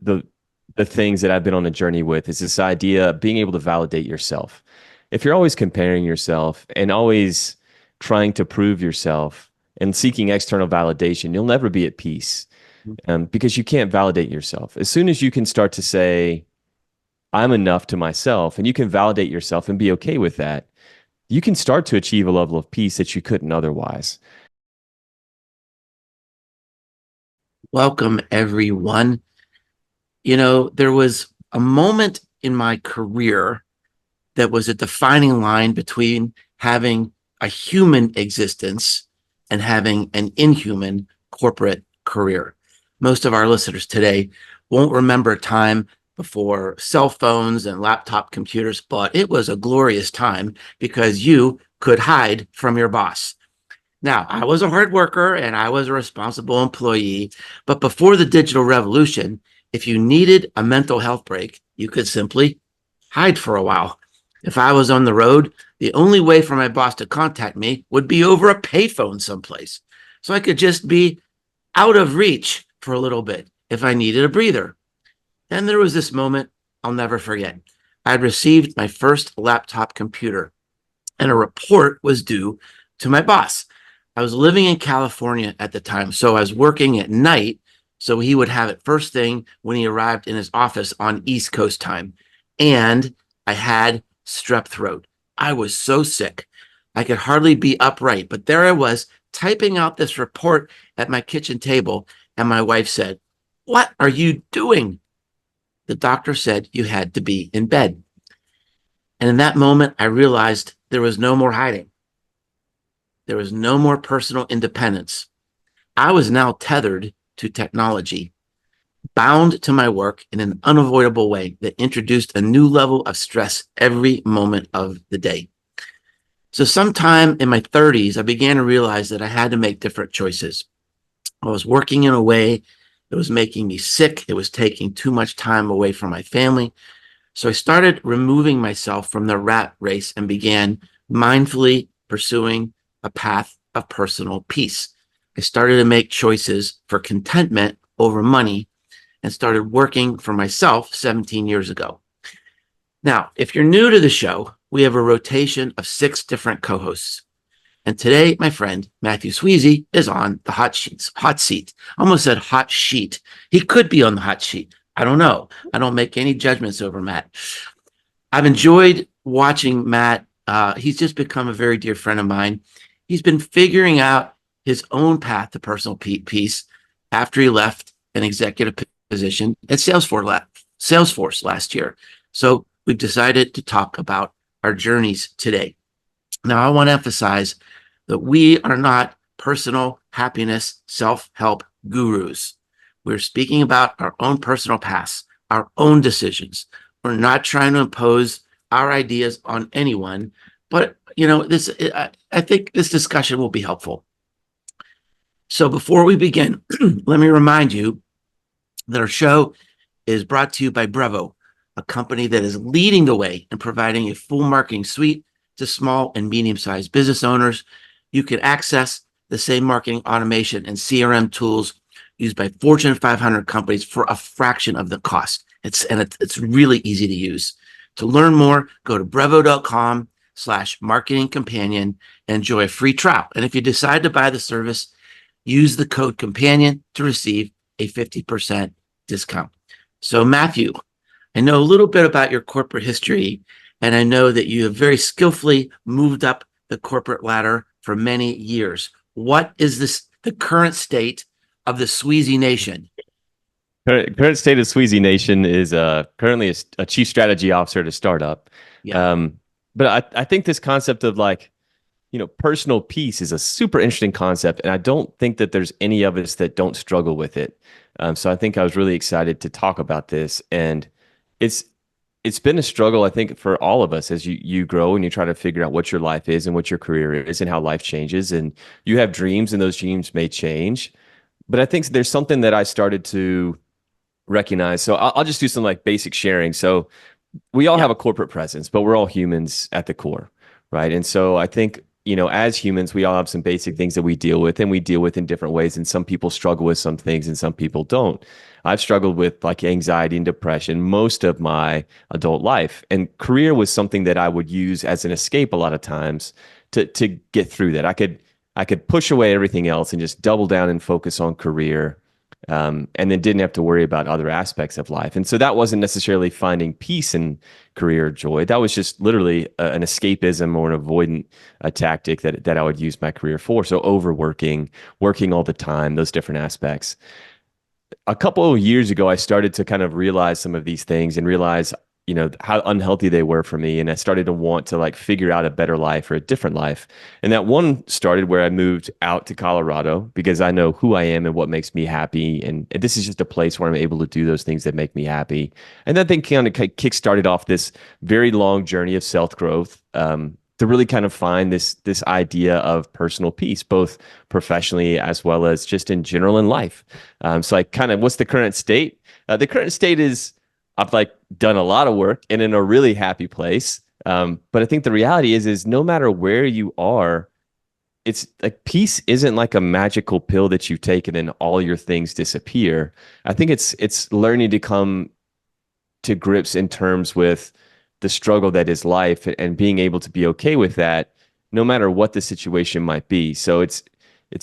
the things that I've been on a journey with is this idea of being able to validate yourself. If you're always comparing yourself and always trying to prove yourself and seeking external validation, you'll never be at peace, because you can't validate yourself. As soon as you can start to say, I'm enough to myself, and you can validate yourself and be okay with that, you can start to achieve a level of peace that you couldn't otherwise. Welcome, everyone. There was a moment in my career that was a defining line between having a human existence and having an inhuman corporate career. Most of our listeners today won't remember a time before cell phones and laptop computers, but it was a glorious time because you could hide from your boss. Now, I was a hard worker and I was a responsible employee, but before the digital revolution, if you needed a mental health break, you could simply hide for a while. If I was on the road, the only way for my boss to contact me would be over a payphone someplace. So I could just be out of reach for a little bit if I needed a breather. Then there was this moment I'll never forget. I had received my first laptop computer and a report was due to my boss. I was living in California at the time, so I was working at night, so he would have it first thing when he arrived in his office on East Coast time. And I had strep throat. I was so sick. I could hardly be upright, but there I was typing out this report at my kitchen table, and my wife said, "What are you doing?" The doctor said you had to be in bed. And in that moment, I realized there was no more hiding. There was no more personal independence. I was now tethered to technology, bound to my work in an unavoidable way that introduced a new level of stress every moment of the day. So sometime in my 30s, I began to realize that I had to make different choices. I was working in a way that was making me sick. It was taking too much time away from my family. So I started removing myself from the rat race and began mindfully pursuing a path of personal peace. I started to make choices for contentment over money and started working for myself 17 years ago. Now, if you're new to the show, we have a rotation of 6 different co-hosts. And today, my friend, Mathew Sweezey, is on the hot seat. I almost said hot sheet. He could be on the hot sheet. I don't know. I don't make any judgments over Matt. I've enjoyed watching Matt. He's just become a very dear friend of mine. He's been figuring out his own path to personal peace after he left an executive position at Salesforce last year. So we've decided to talk about our journeys today. Now, I want to emphasize that we are not personal happiness self-help gurus. We're speaking about our own personal paths, our own decisions. We're not trying to impose our ideas on anyone, but I think this discussion will be helpful. So before we begin, let me remind you that our show is brought to you by Brevo, a company that is leading the way in providing a full marketing suite to small and medium-sized business owners. You can access the same marketing automation and CRM tools used by Fortune 500 companies for a fraction of the cost. It's really easy to use. To learn more, go to brevo.com/marketing companion and enjoy a free trial. And if you decide to buy the service, use the code companion to receive a 50% discount. So Matthew, I know a little bit about your corporate history, and I know that you have very skillfully moved up the corporate ladder for many years. What is the current state of the Sweezey Nation? Current state of Sweezy Nation is currently a chief strategy officer at a startup. Yeah. But I think this concept of personal peace is a super interesting concept, and I don't think that there's any of us that don't struggle with it. So I think I was really excited to talk about this, and it's been a struggle, I think, for all of us as you grow and you try to figure out what your life is and what your career is and how life changes, and you have dreams, and those dreams may change. But I think there's something that I started to recognize. So I'll just do some basic sharing. So we all Yeah. have a corporate presence, but we're all humans at the core, right? And so I think as humans, we all have some basic things that we deal with, and we deal with in different ways. And some people struggle with some things and some people don't. I've struggled with like anxiety and depression most of my adult life. And career was something that I would use as an escape a lot of times to get through that. I could push away everything else and just double down and focus on career, and then didn't have to worry about other aspects of life. And so that wasn't necessarily finding peace in career joy. That was just literally an escapism or an avoidant tactic that I would use my career for. So overworking, working all the time, those different aspects. A couple of years ago, I started to kind of realize some of these things and realize, how unhealthy they were for me. And I started to want to like figure out a better life or a different life. And that one started where I moved out to Colorado because I know who I am and what makes me happy. And this is just a place where I'm able to do those things that make me happy. And that thing kind of kick-started off this very long journey of self-growth. To really kind of find this idea of personal peace, both professionally as well as just in general in life. So like kind of what's the current state? The current state is I've like done a lot of work and in a really happy place. But I think the reality is no matter where you are, it's like peace isn't like a magical pill that you take and then all your things disappear. I think it's learning to come to grips in terms with the struggle that is life and being able to be okay with that no matter what the situation might be. So it's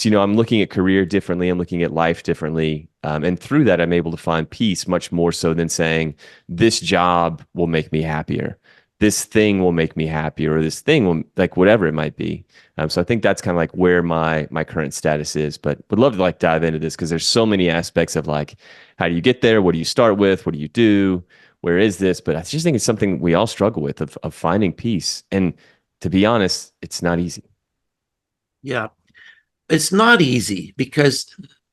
I'm looking at career differently, I'm looking at life differently, and through that I'm able to find peace much more so than saying this job will make me happier, this thing will make me happier, or this thing will, like, whatever it might be. So I think that's kind of like where my current status is, but would love to like dive into this because there's so many aspects of like, how do you get there? What do you start with? What do you do? Where is this? But I just think it's something we all struggle with of finding peace. And to be honest, it's not easy. Yeah, it's not easy because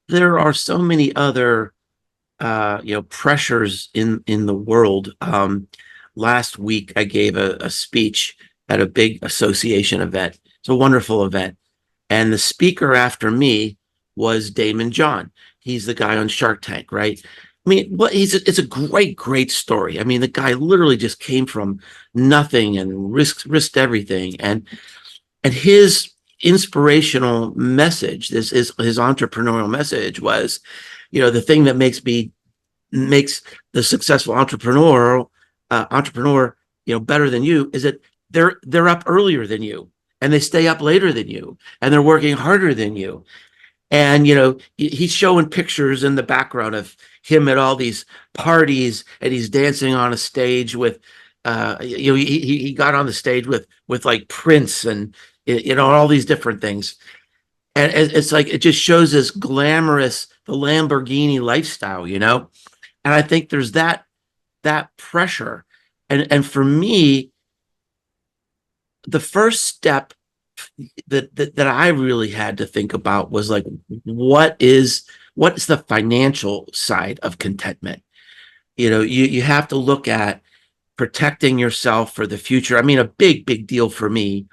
there are so many other pressures in the world. Last week I gave a speech at a big association event. It's a wonderful event. And the speaker after me was Damon John. He's the guy on Shark Tank, right? I mean, it's a great story. I mean, the guy literally just came from nothing and risked everything. And his inspirational message, this is his entrepreneurial message, was, the thing that makes the successful entrepreneur, better than you is that they're up earlier than you and they stay up later than you and they're working harder than you. And, he's showing pictures in the background of him at all these parties and he's dancing on a stage with, he got on the stage with like Prince and, all these different things. And it's like, it just shows this glamorous, the Lamborghini lifestyle, And I think there's that pressure. And for me, the first step that I really had to think about was like, what is the financial side of contentment? You have to look at protecting yourself for the future. I mean, a big deal for me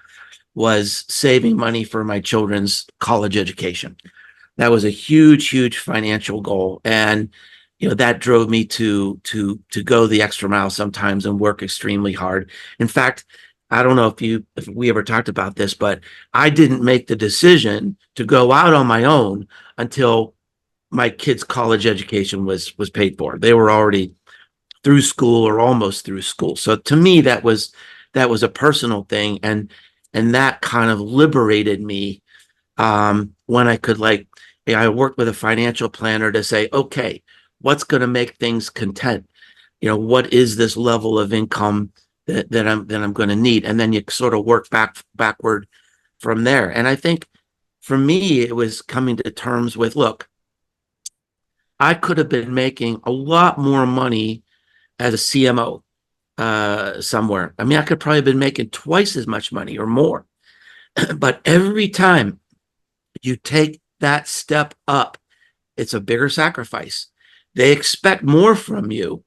was saving money for my children's college education. That was a huge financial goal. And, that drove me to go the extra mile sometimes and work extremely hard. In fact, I don't know if we ever talked about this, but I didn't make the decision to go out on my own until my kids' college education was paid for. They were already through school or almost through school. So to me, that was a personal thing, and that kind of liberated me when I could I worked with a financial planner to say, okay, what's going to make things content? What is this level of income that I'm going to need? And then you sort of work backward from there. And I think for me, it was coming to terms with, look, I could have been making a lot more money as a CMO somewhere. I mean, I could probably have been making twice as much money or more. But every time you take that step up, it's a bigger sacrifice. They expect more from you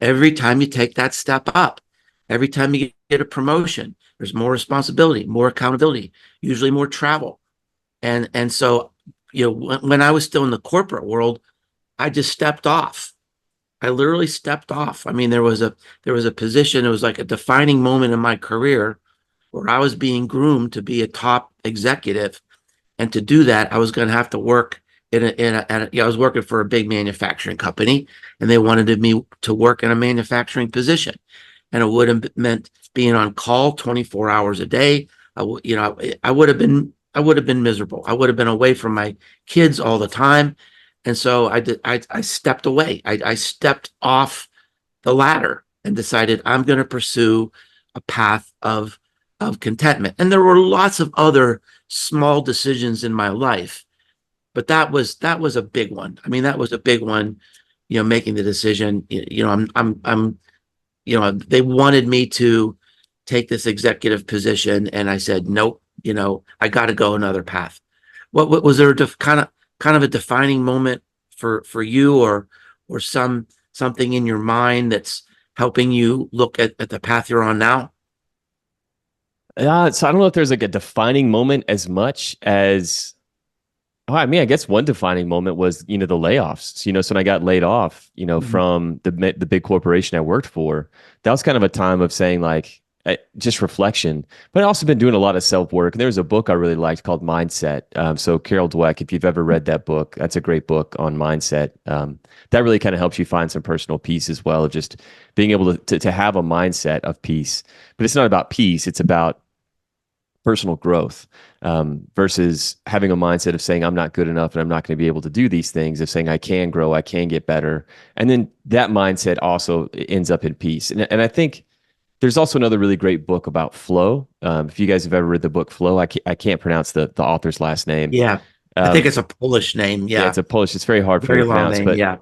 every time you take that step up. Every time you get a promotion, there's more responsibility, more accountability, usually more travel. And so, when I was still in the corporate world, I just stepped off. I literally stepped off. I mean, there was a position, it was like a defining moment in my career where I was being groomed to be a top executive. And to do that, I was going to have to work I was working for a big manufacturing company, and they wanted me to work in a manufacturing position. And it would have meant being on call 24 hours a day. I would have been miserable. I would have been away from my kids all the time. And so I stepped away. I stepped off the ladder and decided I'm going to pursue a path of contentment. And there were lots of other small decisions in my life, but that was a big one. I mean, that was a big one. Making the decision. I'm. They wanted me to take this executive position, and I said nope. I got to go another path. What was there a kind of a defining moment for you, or something in your mind that's helping you look at the path you're on now? So I don't know if there's like a defining moment as much as, oh, I mean, I guess one defining moment was, the layoffs. So when I got laid off, Mhm. from the big corporation I worked for, that was kind of a time of saying like, just reflection. But I also been doing a lot of self work. And there was a book I really liked called Mindset. So Carol Dweck, if you've ever read that book, that's a great book on mindset. That really kind of helps you find some personal peace as well, of just being able to have a mindset of peace. But it's not about peace; it's about personal growth, versus having a mindset of saying I'm not good enough and I'm not going to be able to do these things, of saying I can grow, I can get better. And then that mindset also ends up in peace. And I think there's also another really great book about flow. If you guys have ever read the book Flow, I can't pronounce the author's last name. Yeah, I think Um, it's a Polish name. yeah, Yeah, it's a Polish, it's very hard for me very to long pronounce, name. but Yeah,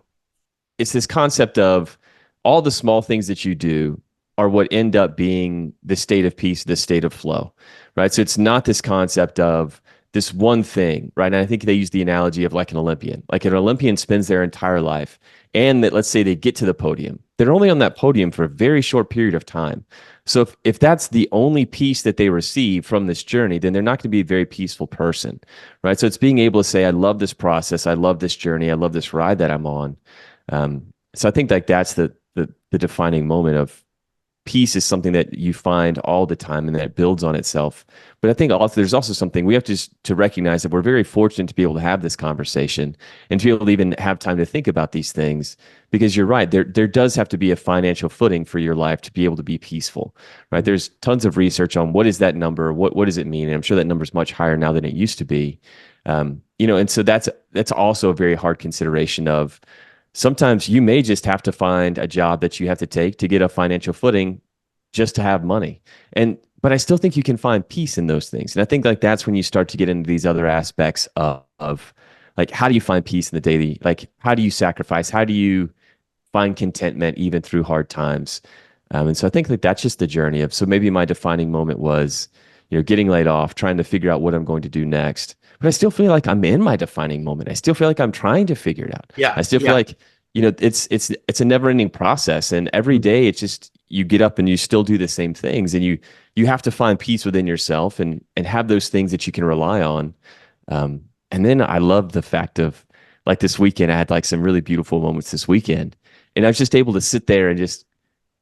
it's this concept of all the small things that you do are what end up being the state of peace, the state of flow, right? So it's not this concept of this one thing, right? And I think they use the analogy of like an Olympian. Like an Olympian spends their entire life, and that, let's say they get to the podium. They're only on that podium for a very short period of time. So if that's the only peace that they receive from this journey, then they're not going to be a very peaceful person, right? So it's being able to say, I love this process, I love this journey, I love this ride that I'm on. So I think like that's the defining moment of peace, is something that you find all the time and that builds on itself. But I think also there's also something we have to recognize, that we're very fortunate to be able to have this conversation and to be able to even have time to think about these things, because you're right, there does have to be a financial footing for your life to be able to be peaceful, right? There's tons of research on what is that number, what does it mean, and I'm sure that number is much higher now than it used to be. And so that's also a very hard consideration of, sometimes you may just have to find a job that you have to take to get a financial footing just to have money. But I still think you can find peace in those things. And I think like that's when you start to get into these other aspects of like, how do you find peace in the daily? Like, how do you sacrifice? How do you find contentment even through hard times? And so I think like that's just the journey of, so maybe my defining moment was, getting laid off, trying to figure out what I'm going to do next. But I still feel like I'm in my defining moment. I still feel like I'm trying to figure it out. yeah, I still feel yeah. like, it's a never ending process. And every Mhm. day it's just, you get up and you still do the same things, and you have to find peace within yourself and have those things that you can rely on. And then I love the fact of, like, this weekend, I had like some really beautiful moments this weekend. And I was just able to sit there and just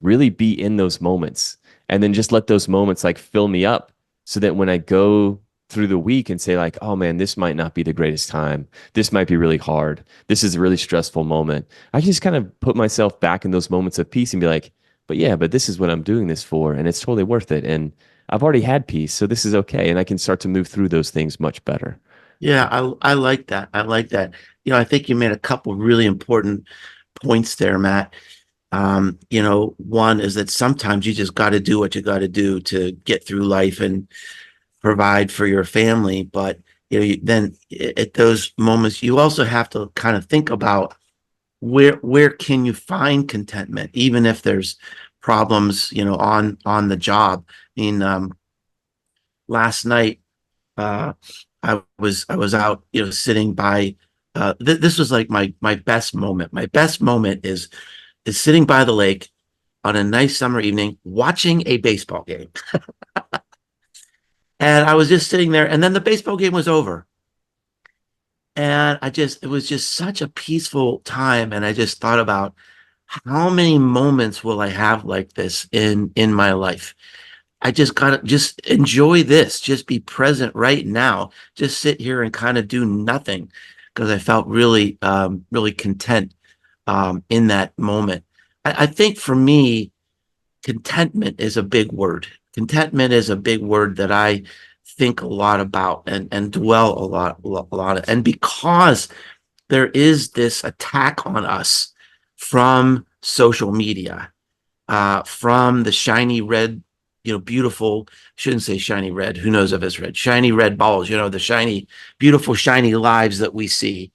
really be in those moments, and then just let those moments like fill me up, so that when I go through the week and say like, oh man, this might not be the greatest time, this might be really hard, this is a really stressful moment, I can just kind of put myself back in those moments of peace and be like, but yeah, but this is what I'm doing this for, and it's totally worth it, and I've already had peace, so this is okay, and I can start to move through those things much better. Yeah, I like that. I like that. I think you made a couple really important points there, Matt. One is that sometimes you just got to do what you got to do to get through life and provide for your family. But then at those moments, you also have to kind of think about where can you find contentment, even if there's problems, on the job. I mean, last night, uh, I was out, sitting by. This was like my best moment. My best moment is sitting by the lake on a nice summer evening, watching a baseball game. And I was just sitting there, and then the baseball game was over. And it was just such a peaceful time. And I just thought about how many moments will I have like this in my life? I just gotta just enjoy this, just be present right now, just sit here and kind of do nothing because I felt really, really content in that moment. I think for me, contentment is a big word. Contentment is a big word that I think a lot about and dwell a lot. And because there is this attack on us from social media, from the shiny red, beautiful, shouldn't say shiny red, who knows if it's red, shiny red balls, the shiny, beautiful, shiny lives that we see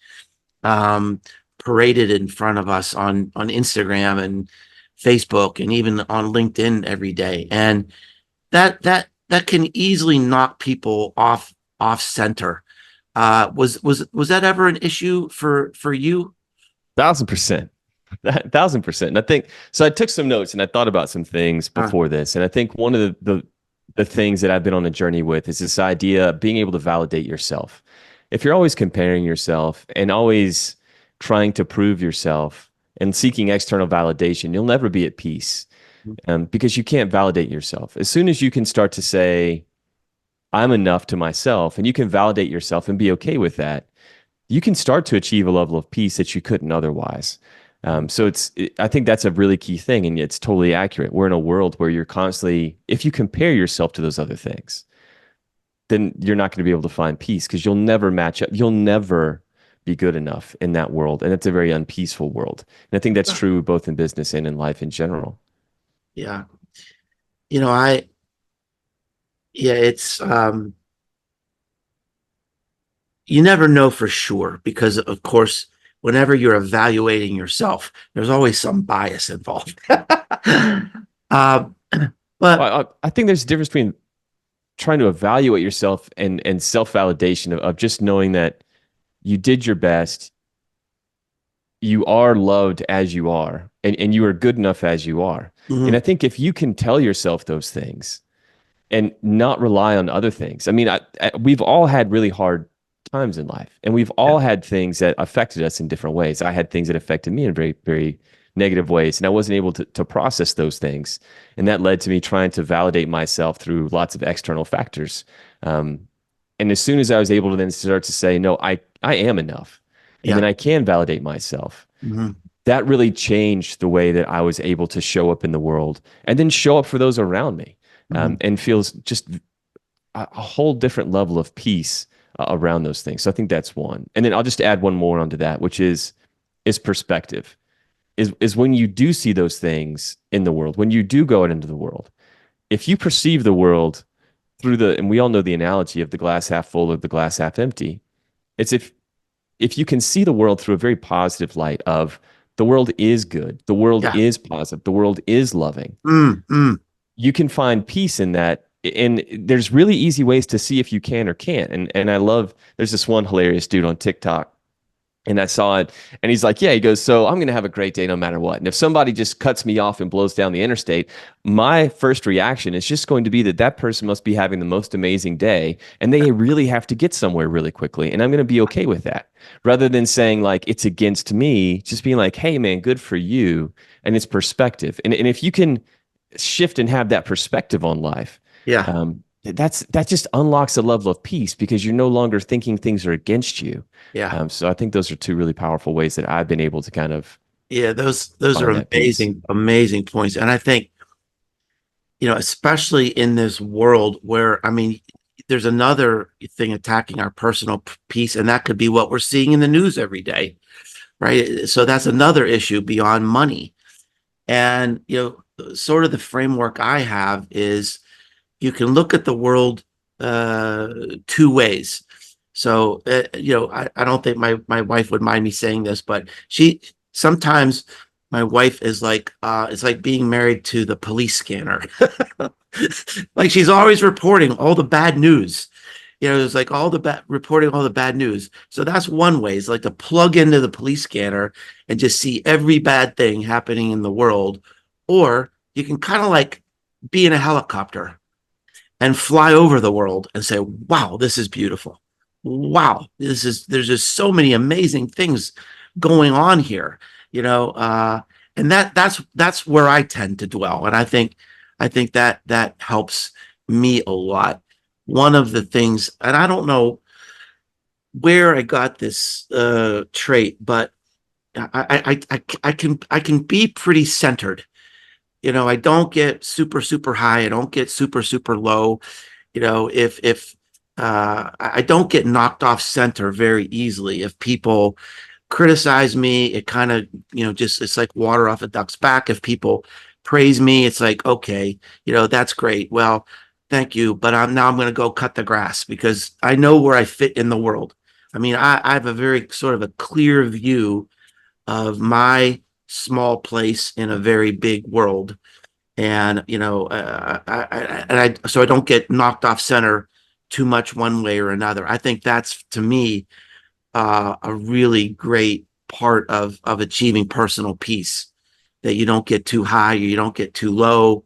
um, paraded in front of us on Instagram and Facebook and even on LinkedIn every day. And that can easily knock people off center. Was that ever an issue for you? 1,000%. 1,000%. And I think so. I took some notes and I thought about some things Uh, before this. And I think one of the things that I've been on a journey with is this idea of being able to validate yourself. If you're always comparing yourself and always trying to prove yourself and seeking external validation, you'll never be at peace, because you can't validate yourself. As soon as you can start to say, I'm enough to myself, and you can validate yourself and be okay with that, you can start to achieve a level of peace that you couldn't otherwise. I think that's a really key thing, and it's totally accurate. We're in a world where you're constantly, if you compare yourself to those other things, then you're not going to be able to find peace because you'll never match up. You'll never be good enough in that world, and it's a very unpeaceful world. And I think that's true both in business and in life in general. yeah, you know, I yeah, it's you never know for sure because of course whenever you're evaluating yourself there's always some bias involved. um, but I think there's a difference between trying to evaluate yourself and self-validation of just knowing that you did your best, you are loved as you are, and you are good enough as you are. And mhm, I think if you can tell yourself those things and not rely on other things. I mean, we've all had really hard times in life, and we've yeah, all had things that affected us in different ways. I had things that affected me in very, very negative ways, and I wasn't able to process those things. And that led to me trying to validate myself through lots of external factors. Um, and as soon as I was able to then start to say, no, I am enough, and yeah, then I can validate myself, mhm, that really changed the way that I was able to show up in the world and then show up for those around me, mhm, and feels just a whole different level of peace around those things. So I think that's one. And then I'll just add one more onto that, which is perspective. Is when you do see those things in the world, when you do go out into the world, if you perceive the world through and we all know the analogy of the glass half full or the glass half empty. It's if you can see the world through a very positive light of the world is good, the world yeah, is positive, the world is loving, mm. you can find peace in that. And there's really easy ways to see if you can or can't. And I love, there's this one hilarious dude on TikTok, and I saw it, and he's like, yeah, he goes, so I'm going to have a great day no matter what. And if somebody just cuts me off and blows down the interstate, my first reaction is just going to be that person must be having the most amazing day, and they really have to get somewhere really quickly. And I'm going to be okay with that, rather than saying like, it's against me, just being like, hey man, good for you. And it's perspective. And if you can shift and have that perspective on life, Yeah, that just unlocks a level of peace because you're no longer thinking things are against you. yeah, So I think those are two really powerful ways that I've been able to kind of yeah, those are find that peace. amazing points. And I think, especially in this world where, I mean, there's another thing attacking our personal peace, and that could be what we're seeing in the news every day, right? So that's another issue beyond money. And, sort of the framework I have is you can look at the world two ways. So, I don't think my wife would mind me saying this, but sometimes my wife is like, it's like being married to the police scanner. Like she's always reporting all the bad news. It's like all the bad reporting all the bad news. So that's one way. It's like to plug into the police scanner and just see every bad thing happening in the world. Or you can kind of like be in a helicopter and fly over the world and say, wow, this is beautiful. Wow, there's just so many amazing things going on here, and that's where I tend to dwell. And I think I think that that helps me a lot. One of the things, and I don't know where I got this trait, but I can be pretty centered. You know, I don't get super high. I don't get super low. You know, if I don't get knocked off center very easily. If people criticize me, it kind of, you know, just it's like water off a duck's back. If people praise me, it's like, okay, you know, that's great. Well, thank you, but I'm going to go cut the grass because I know where I fit in the world. I mean, I have a very sort of a clear view of my small place in a very big world, and you know, so I don't get knocked off center too much one way or another. I think that's to me a really great part of achieving personal peace. That you don't get too high, you don't get too low.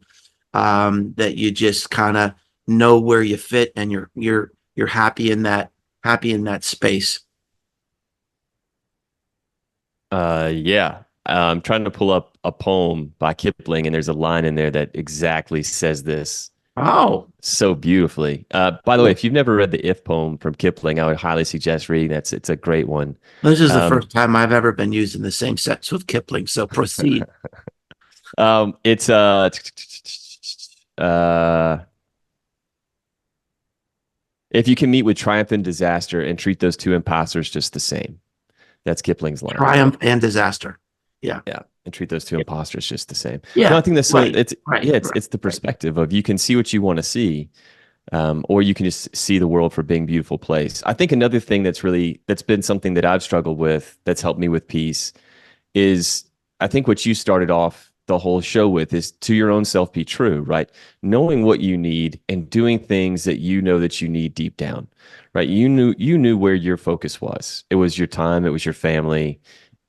That you just kind of know where you fit, and you're happy in that space. Yeah. I'm trying to pull up a poem by Kipling, and there's a line in there that exactly says this Oh, so beautifully. By the way, if you've never read the If poem from Kipling, I would highly suggest reading that. It's a great one. this is the Um, first time I've ever been used in the same sentence with Kipling. So proceed. it's uh, if you can meet with triumph and disaster and treat those two imposters just the same. That's Kipling's line. Triumph and disaster. Yeah. Yeah, and treat those two imposters just the same. No, Yeah. I think that's so. Right. It's Right. yeah, Right. it's the perspective of you can see what you want to see, or you can just see the world for being a beautiful place. I think another thing that's been something that I've struggled with that's helped me with peace is I think what you started off the whole show with is to your own self be true, right? Knowing what you need and doing things that you know that you need deep down, right? You knew where your focus was. It was your time, it was your family,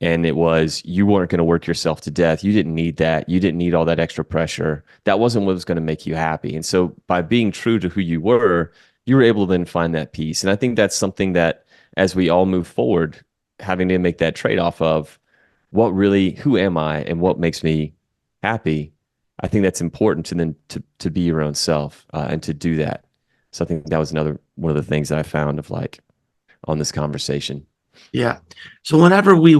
and it was you weren't going to work yourself to death. You didn't need that. You didn't need all that extra pressure. That wasn't what was going to make you happy. And so by being true to who you were able to then find that peace. And I think that's something that as we all move forward, having to make that trade-off of who am I and what makes me happy. I think that's important to then to be your own self and to do that. So I think that was another one of the things that I found of like on this conversation. Yeah. So whenever we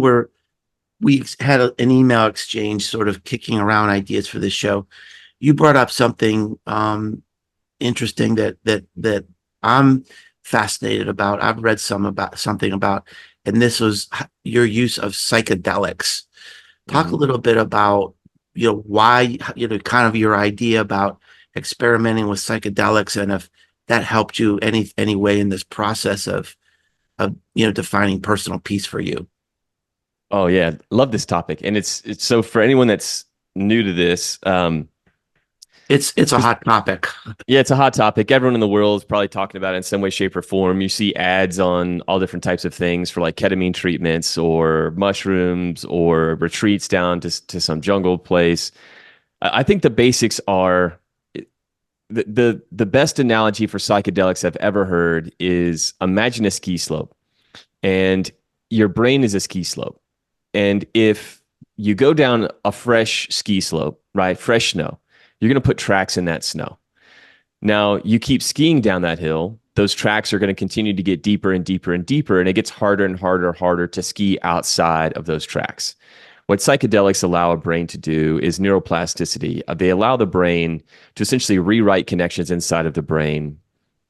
had an email exchange sort of kicking around ideas for this show, you brought up something interesting that I'm fascinated about. I've read something about, and this was your use of psychedelics. Talk a Mhm. little bit about, you know, why, you know, kind of your idea about experimenting with psychedelics, and if that helped you any way in this process of, you know, defining personal peace for you. Oh yeah, love this topic, and it's so for anyone that's new to this, It's a hot topic. yeah, it's a hot topic. Everyone in the world is probably talking about it in some way, shape, or form. You see ads on all different types of things for like ketamine treatments or mushrooms or retreats down to some jungle place. I think the basics are the best analogy for psychedelics I've ever heard is imagine a ski slope, and your brain is a ski slope. And if you go down a fresh ski slope, right, fresh snow, you're going to put tracks in that snow. Now, you keep skiing down that hill, those tracks are going to continue to get deeper and deeper and deeper, and it gets harder and harder to ski outside of those tracks. What psychedelics allow a brain to do is neuroplasticity. They allow the brain to essentially rewrite connections inside of the brain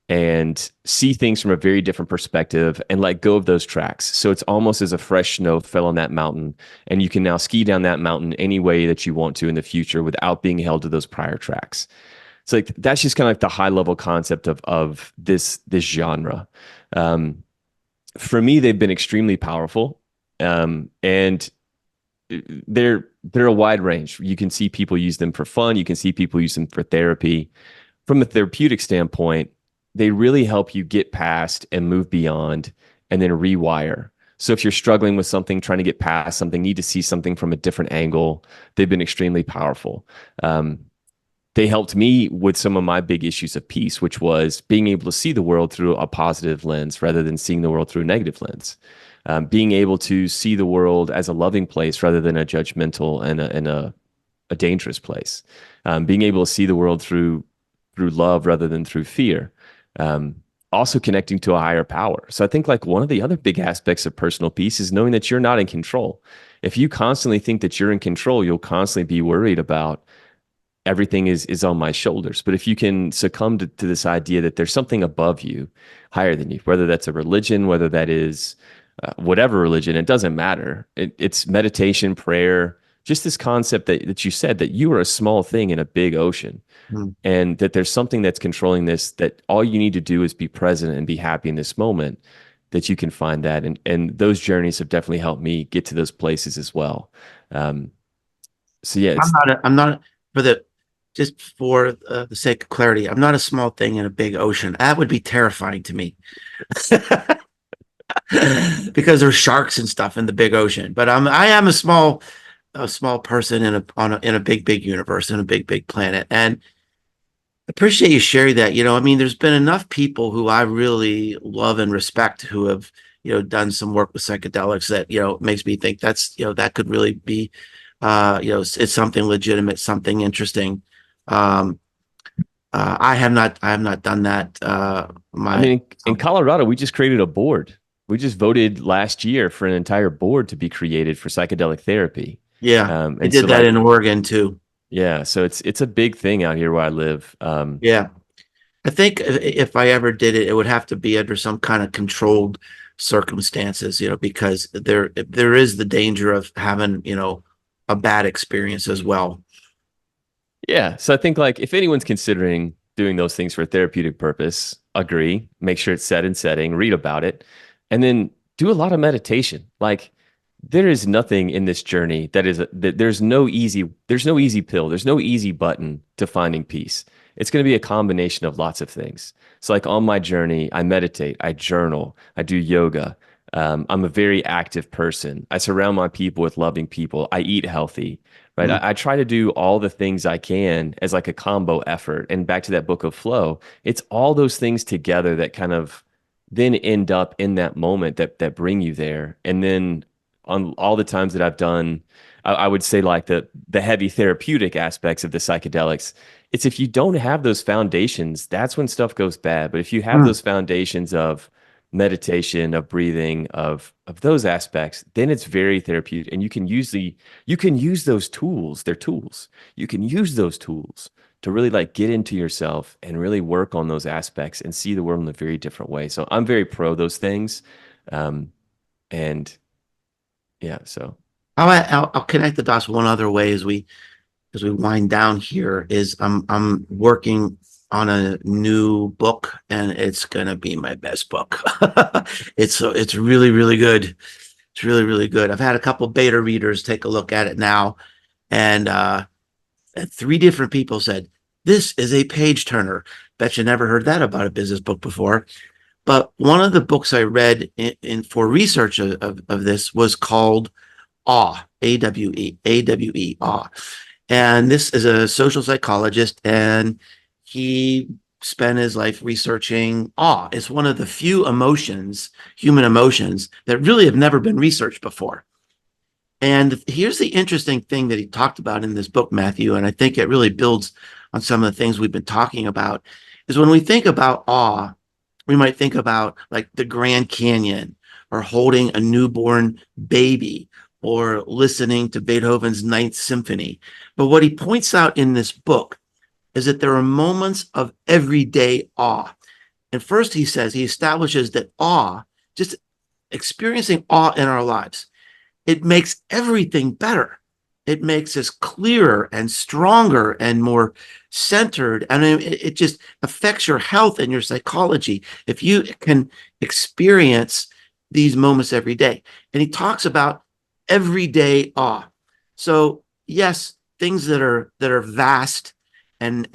and see things from a very different perspective and let go of those tracks. So it's almost as a fresh snow fell on that mountain, and you can now ski down that mountain any way that you want to in the future without being held to those prior tracks. So like that's just kind of like the high level concept of this genre. Um, for me, they've been extremely powerful, and they're a wide range. You can see people use them for fun. You can see people use them for therapy. From a therapeutic standpoint, they really help you get past and move beyond and then rewire. So if you're struggling with something, trying to get past something, need to see something from a different angle, they've been extremely powerful. They helped me with some of my big issues of peace, which was being able to see the world through a positive lens rather than seeing the world through a negative lens. Being able to see the world as a loving place rather than a judgmental and a a dangerous place. Being able to see the world through love rather than through fear. Um, Also connecting to a higher power. So I think like one of the other big aspects of personal peace is knowing that you're not in control. If you constantly think that you're in control, you'll constantly be worried about everything is on my shoulders. But if you can succumb to this idea that there's something above you, higher than you, whether that's a religion, whether that is whatever religion, it doesn't matter. It's meditation, prayer, just this concept that you said that you are a small thing in a big ocean, Mm. and that there's something that's controlling this, that all you need to do is be present and be happy in this moment, that you can find that. And those journeys have definitely helped me get to those places as well. Um, so yeah, it's I'm not for the just for the sake of clarity. I'm not a small thing in a big ocean. That would be terrifying to me because there's sharks and stuff in the big ocean. But I am a small person in a big universe, in a big planet, and appreciate you sharing that. I mean, there's been enough people who I really love and respect who have, done some work with psychedelics that, makes me think that's, that could really be, it's something legitimate, something interesting. Um, I have not done that. I mean, in Colorado, we just created a board. We just voted last year for an entire board to be created for psychedelic therapy. Yeah, I And did so that like, in Oregon too. yeah, so it's a big thing out here where I live. Yeah. I think if I ever did it, it would have to be under some kind of controlled circumstances, because there is the danger of having, a bad experience as well. Yeah, so I think like if anyone's considering doing those things for a therapeutic purpose, agree, make sure it's set in setting, read about it, and then do a lot of meditation. Like there is nothing in this journey that there's no easy pill, there's no easy button to finding peace. It's going to be a combination of lots of things. So like on my journey, I meditate, I journal, I do yoga. I'm a very active person. I surround my people with loving people. I eat healthy, right? Mm. I try to do all the things I can as like a combo effort. And back to that book of flow, it's all those things together that kind of then end up in that moment that bring you there. And then on all the times that I've done, I would say like the heavy therapeutic aspects of the psychedelics, it's if you don't have those foundations, that's when stuff goes bad. But if you have Mm. those foundations of meditation, of breathing, of those aspects, then it's very therapeutic. And you can use those tools, they're tools. You can use those tools to really like get into yourself and really work on those aspects and see the world in a very different way. So I'm very pro those things. Um, and yeah, so I'll connect the dots one other way as we wind down here is I'm working on a new book and it's gonna be my best book. It's really good. It's really good. I've had a couple beta readers take a look at it now, and three different people said this is a page turner. Bet you never heard that about a business book before. But one of the books I read in for research of this was called Awe, AWE, Awe. And this is a social psychologist, and he spent his life researching awe. It's one of the few emotions, human emotions, that really have never been researched before. And here's the interesting thing that he talked about in this book, Matthew, and I think it really builds on some of the things we've been talking about, is when we think about awe, we might think about like the Grand Canyon or holding a newborn baby or listening to Beethoven's Ninth Symphony. But what he points out in this book is that there are moments of everyday awe. And first, he says, he establishes that awe, just experiencing awe in our lives, it makes everything better. It makes us clearer and stronger and more centered. And it just affects your health and your psychology if you can experience these moments every day. And he talks about everyday awe. So yes, things that are vast and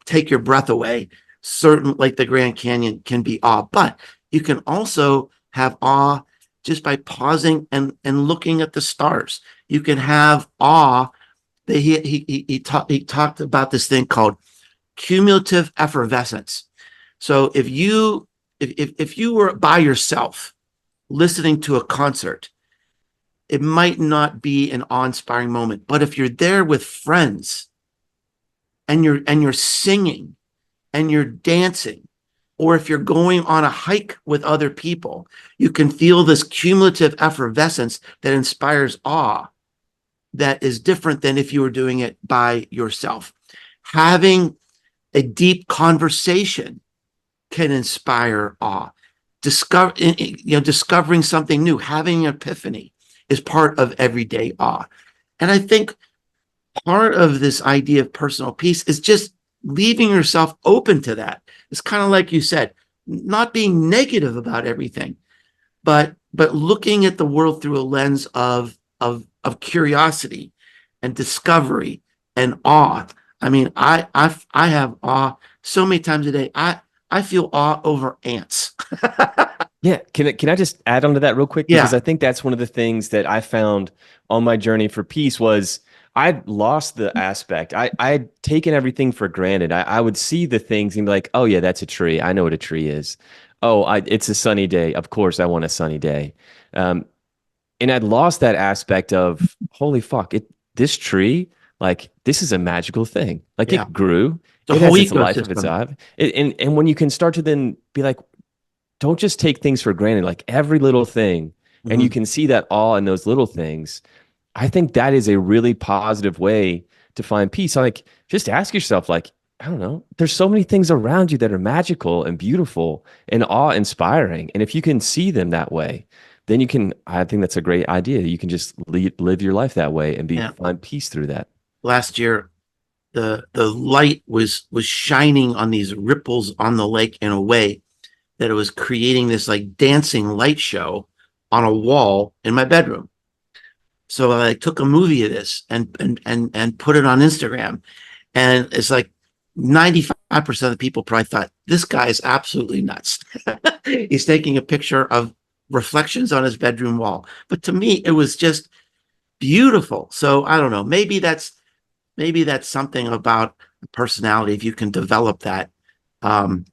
take your breath away, certain like the Grand Canyon can be awe, but you can also have awe just by pausing and looking at the stars. You can have awe. He talked about this thing called cumulative effervescence. So if you were by yourself listening to a concert, it might not be an awe-inspiring moment, but if you're there with friends and you're singing and you're dancing, or if you're going on a hike with other people, you can feel this cumulative effervescence that inspires awe that is different than if you were doing it by yourself. Having a deep conversation can inspire awe. Discovering something new, having an epiphany is part of everyday awe. And I think part of this idea of personal peace is just leaving yourself open to that. It's kind of like you said, not being negative about everything, but looking at the world through a lens of curiosity and discovery and awe. I mean, I have awe so many times a day. I feel awe over ants. Yeah, can I just add on to that real quick? Because Yeah. I think that's one of the things that I found on my journey for peace was I'd lost the aspect. I'd taken everything for granted. I would see the things and be like, oh yeah, that's a tree. I know what a tree is. Oh, it's a sunny day. Of course, I want a sunny day. Um, and I'd lost that aspect of holy fuck, this tree, like this is a magical thing. Like Yeah. it grew. The It whole has its life of its ecosystem. own. And when you can start to then be like, don't just take things for granted, like every little thing, and you Mhm. can see that awe in those little things. I think that is a really positive way to find peace. Like, just ask yourself, like, I don't know, there's so many things around you that are magical and beautiful and awe-inspiring. And if you can see them that way, then you can, I think that's a great idea. You can just live your life that way and Yeah. find peace through that. Last year, the light was shining on these ripples on the lake in a way that it was creating this like dancing light show on a wall in my bedroom. So I took a movie of this and put it on Instagram. And it's like 95% of the people probably thought this guy is absolutely nuts. He's taking a picture of reflections on his bedroom wall. But to me, it was just beautiful. So I don't know. Maybe that's something about personality. If you can develop that, um,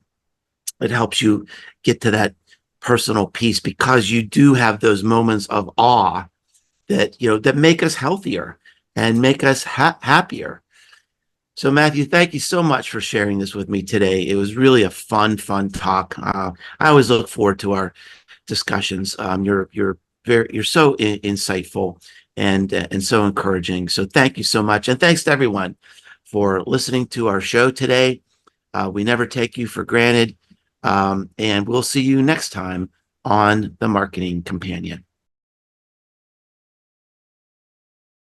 it helps you get to that personal peace because you do have those moments of awe that that make us healthier and make us happier. So Matthew, thank you so much for sharing this with me today. It was really a fun talk. I always look forward to our discussions. You're so insightful and so encouraging. So thank you so much, and thanks to everyone for listening to our show today. We never take you for granted, and we'll see you next time on the Marketing Companion.